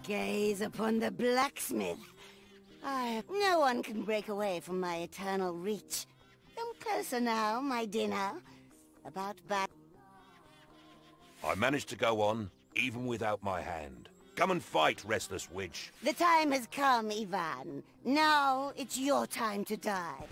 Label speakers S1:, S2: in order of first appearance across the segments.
S1: Gaze upon the blacksmith. No one can break away from my eternal reach. Come closer now, my dinner. About back.
S2: I managed to go on, even without my hand. Come and fight, restless witch.
S1: The time has come, Ivan. Now it's your time to die.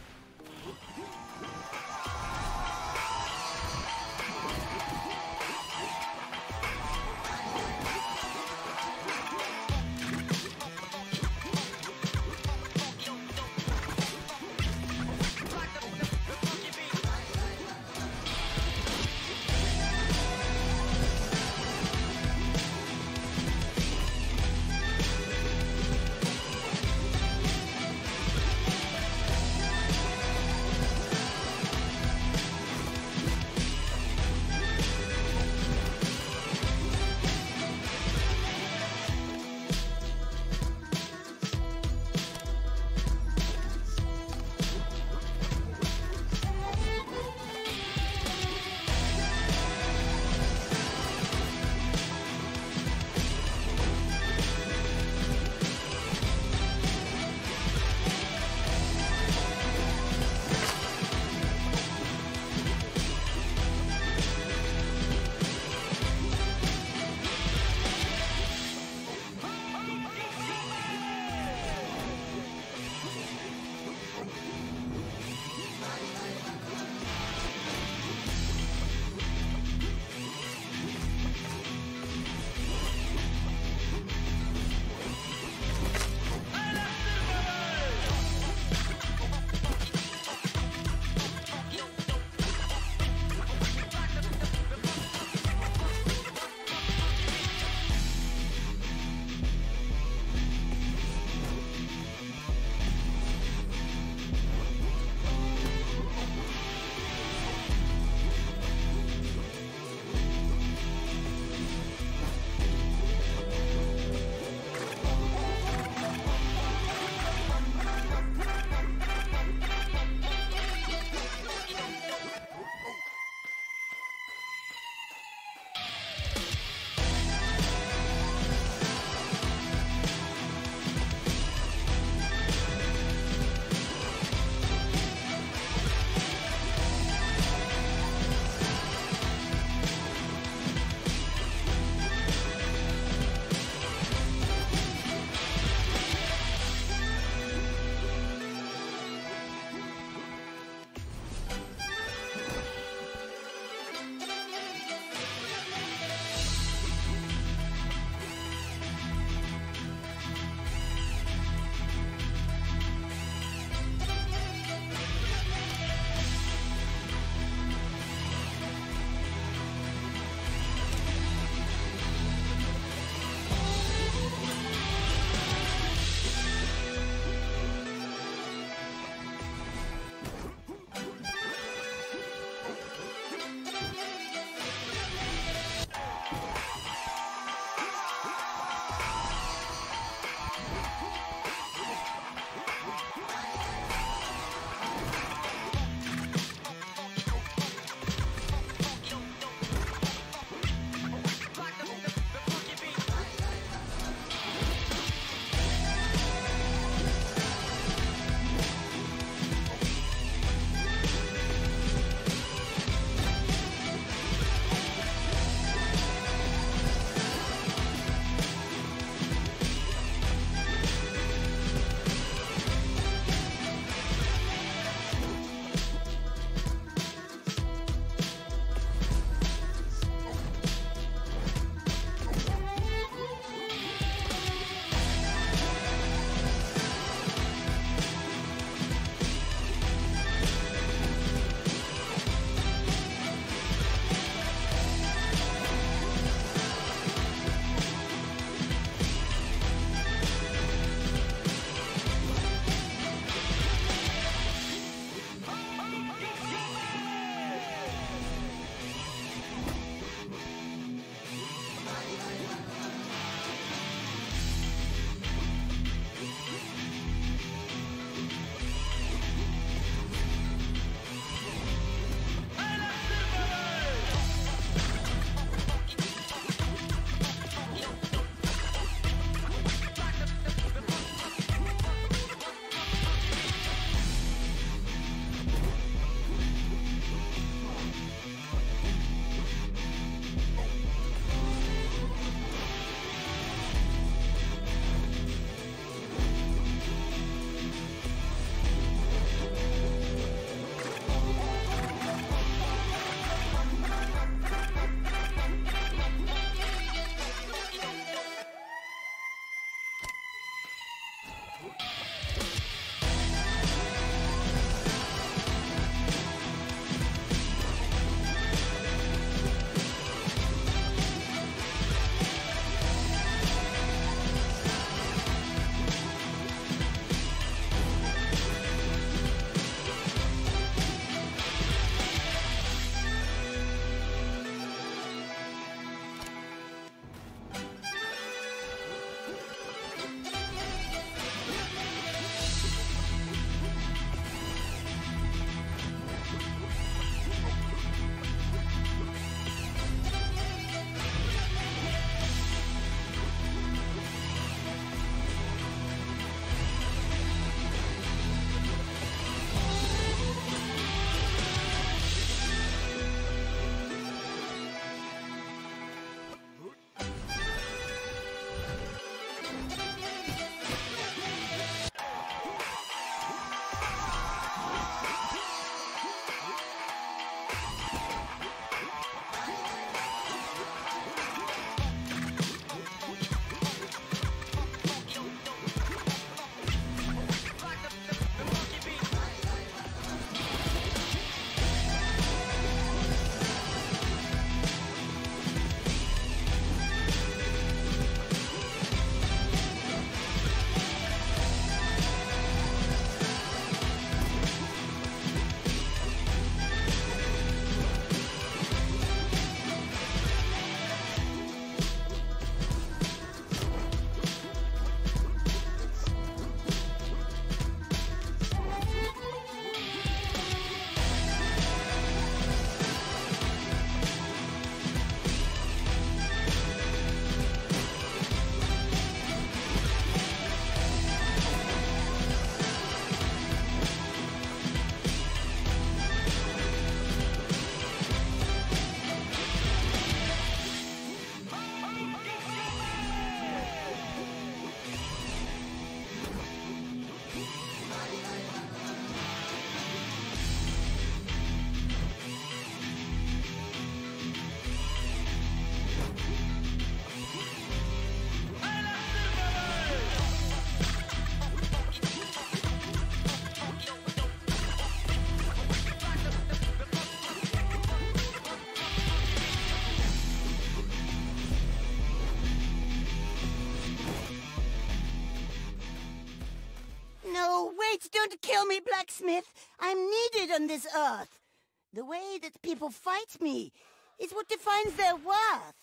S1: don't kill me, blacksmith. I'm needed on this earth. The way that people fight me is what defines their worth.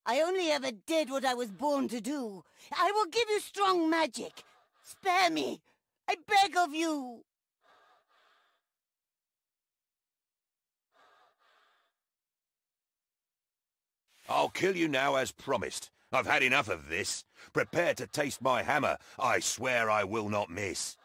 S1: I only ever did what I was born to do. I will give you strong magic. Spare me. I beg of you.
S2: I'll kill you now as promised. I've had enough of this. Prepare to taste my hammer. I swear I will not miss.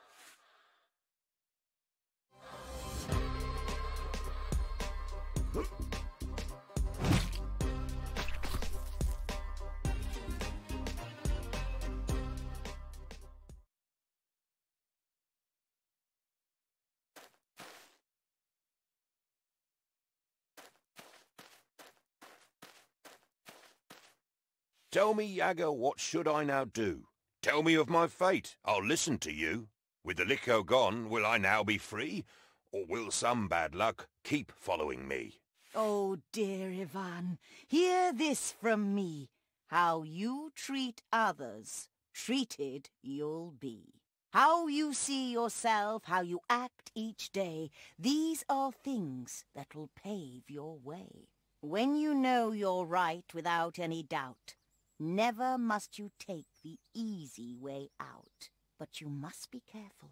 S2: Tell me, Yaga, what should I now do? Tell me of my fate. I'll listen to you. With the liquor gone, will I now be free? Or will some bad luck keep following me?
S3: Oh, dear Ivan, hear this from me. How you treat others, treated you'll be. How you see yourself, how you act each day, these are things that will pave your way. When you know you're right without any doubt, never must you take the easy way out. But you must be careful,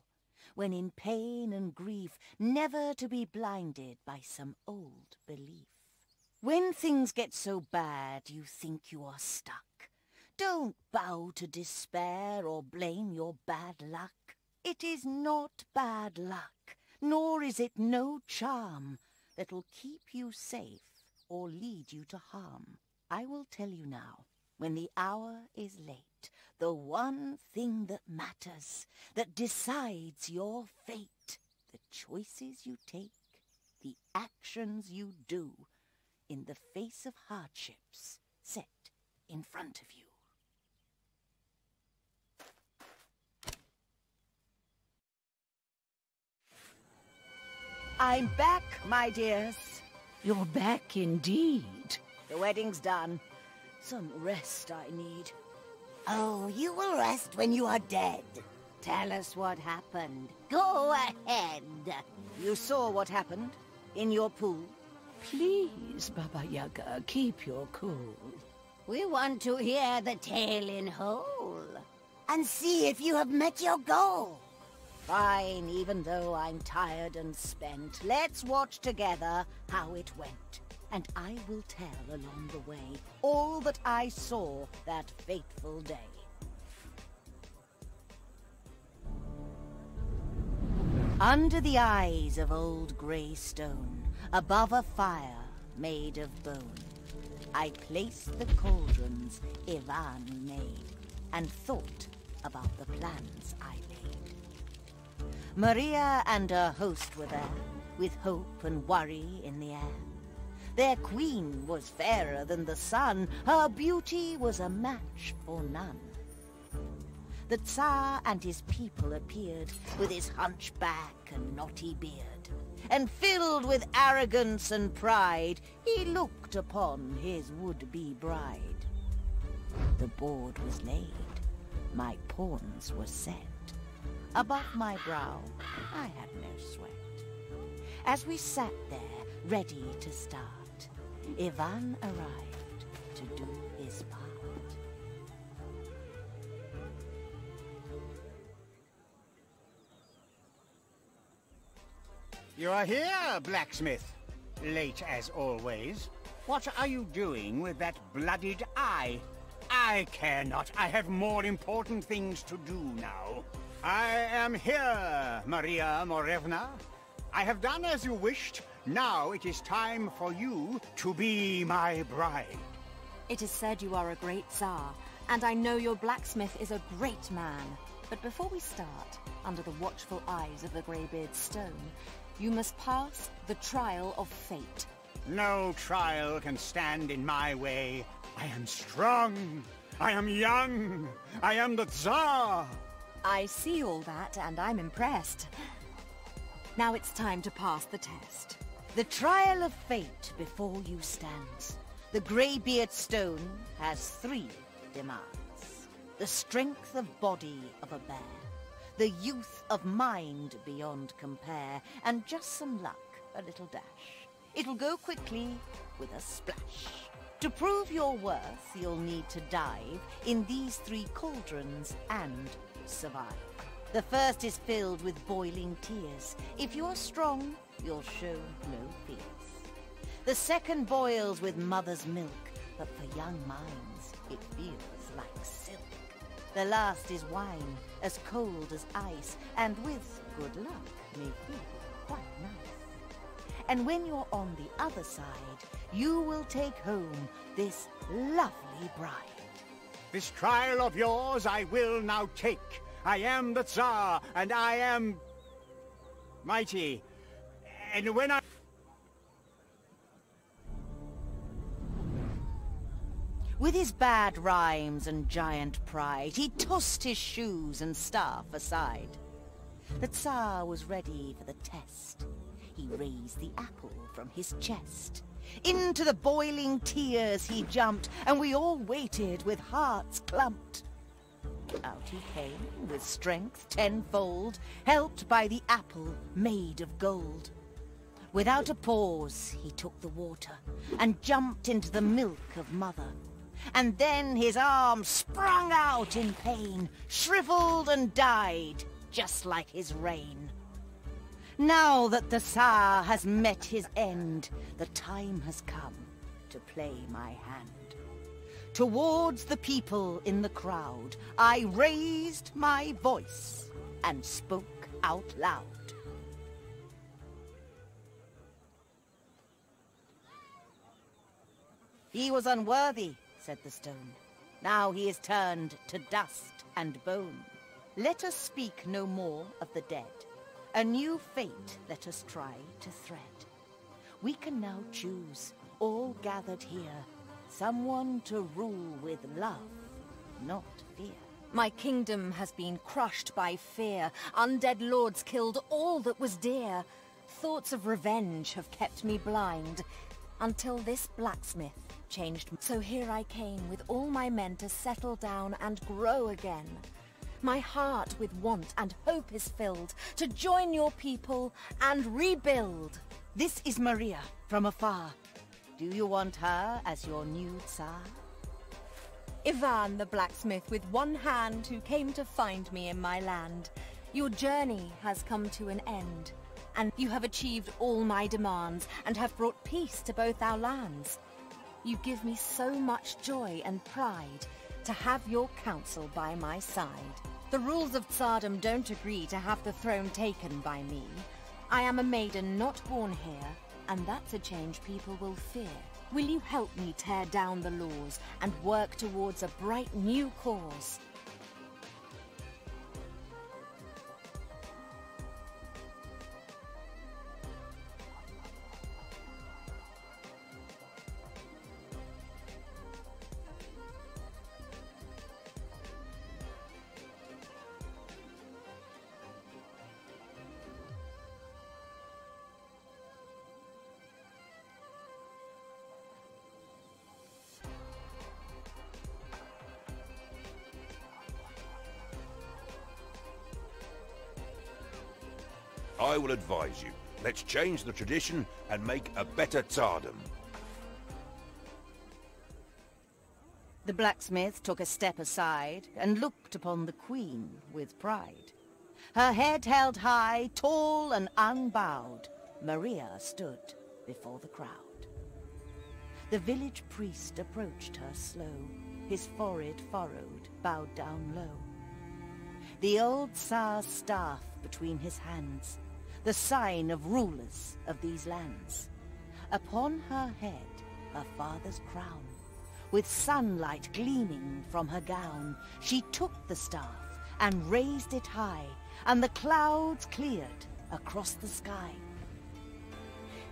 S3: when in pain and grief, never to be blinded by some old belief. When things get so bad you think you are stuck, don't bow to despair or blame your bad luck. It is not bad luck, nor is it no charm that'll keep you safe or lead you to harm. I will tell you now, when the hour is late, the one thing that matters, that decides your fate, the choices you take, the actions you do, in the face of hardships set in front of you. I'm back, my dears.
S4: You're back indeed.
S3: The wedding's done. Some rest I need.
S1: Oh, you will rest when you are dead.
S3: Tell us what happened.
S1: Go ahead.
S3: You saw what happened in your pool?
S4: Please, Baba Yaga, keep your cool.
S1: We want to hear the tale in whole and see if you have met your goal.
S3: Fine, even though I'm tired and spent. Let's watch together how it went. And I will tell along the way all that I saw that fateful day. Under the eyes of old grey stone, above a fire made of bone, I placed the cauldrons Ivan made, and thought about the plans I laid. Maria and her host were there, with hope and worry in the air. Their queen was fairer than the sun, her beauty was a match for none. The Tsar and his people appeared, with his hunchback and knotty beard, and filled with arrogance and pride, he looked upon his would-be bride. The board was laid, my pawns were set. Above my brow, I had no sweat. As we sat there, ready to start, Ivan arrived to do his part.
S5: You are here, blacksmith. Late as always. What are you doing with that bloodied eye? I care not. I have more important things to do now. I am here, Maria Morevna. I have done as you wished. Now it is time for you to be my bride.
S6: It is said you are a great Tsar, and I know your blacksmith is a great man. But before we start, under the watchful eyes of the Greybeard Stone, you must pass the trial of fate.
S5: No trial can stand in my way. I am strong. I am young. I am the Tsar.
S6: I see all that, and I'm impressed. Now it's time to pass the test.
S3: The trial of fate before you stands. The Greybeard Stone has 3 demands. The strength of body of a bear, the youth of mind beyond compare, and just some luck, a little dash. It'll go quickly with a splash. To prove your worth, you'll need to dive in these 3 cauldrons and survive. The first is filled with boiling tears. If you're strong, you'll show no fears. The second boils with mother's milk, but for young minds, it feels like silk. The last is wine, as cold as ice, and with good luck may feel quite nice. And when you're on the other side, you will take home this lovely bride.
S5: This trial of yours I will now take. I am the Tsar, and I am mighty. And when I...
S3: With his bad rhymes and giant pride, he tossed his shoes and staff aside. The Tsar was ready for the test. He raised the apple from his chest. Into the boiling tears he jumped, and we all waited with hearts clumped. Out he came with strength tenfold, helped by the apple made of gold. Without a pause he took the water, and jumped into the milk of mother. And then his arm sprung out in pain, shriveled and died, just like his reign. Now that the Tsar has met his end, the time has come to play my hand. Towards the people in the crowd, I raised my voice and spoke out loud. He was unworthy, said the stone. Now he is turned to dust and bone. Let us speak no more of the dead. A new fate let us try to thread. We can now choose, all gathered here, someone to rule with love, not fear.
S6: My kingdom has been crushed by fear. Undead lords killed all that was dear. Thoughts of revenge have kept me blind, until this blacksmith changed me. So here I came with all my men to settle down and grow again. My heart with want and hope is filled to join your people and rebuild.
S3: This is Maria from afar. Do you want her as your new Tsar?
S6: Ivan the blacksmith with one hand who came to find me in my land. Your journey has come to an end, and you have achieved all my demands and have brought peace to both our lands. You give me so much joy and pride to have your counsel by my side. The rules of Tsardom don't agree to have the throne taken by me. I am a maiden not born here, and that's a change people will fear. Will you help me tear down the laws and work towards a bright new cause?
S2: I will advise you. Let's change the tradition and make a better Tsardom.
S3: The blacksmith took a step aside and looked upon the queen with pride. Her head held high, tall and unbowed, Maria stood before the crowd. The village priest approached her slow, his forehead furrowed, bowed down low. The old Tsar's staff between his hands, the sign of rulers of these lands. Upon her head, her father's crown. With sunlight gleaming from her gown, she took the staff and raised it high, and the clouds cleared across the sky.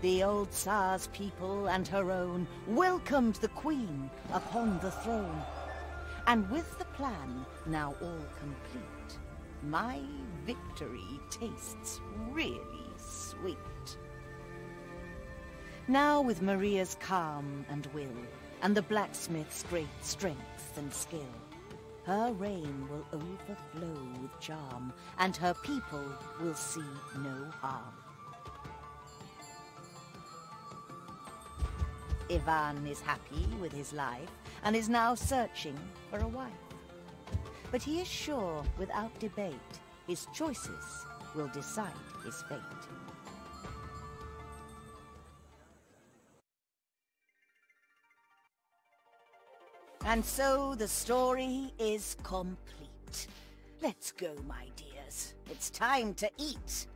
S3: The old Tsar's people and her own welcomed the queen upon the throne. And with the plan now all complete, my victory tastes really sweet. Now with Maria's calm and will, and the blacksmith's great strength and skill, Her reign will overflow with charm, and her people will see no harm. Ivan is happy with his life and is now searching for a wife. But he is sure, without debate, his choices will decide his fate. And so the story is complete. Let's go, my dears. It's time to eat.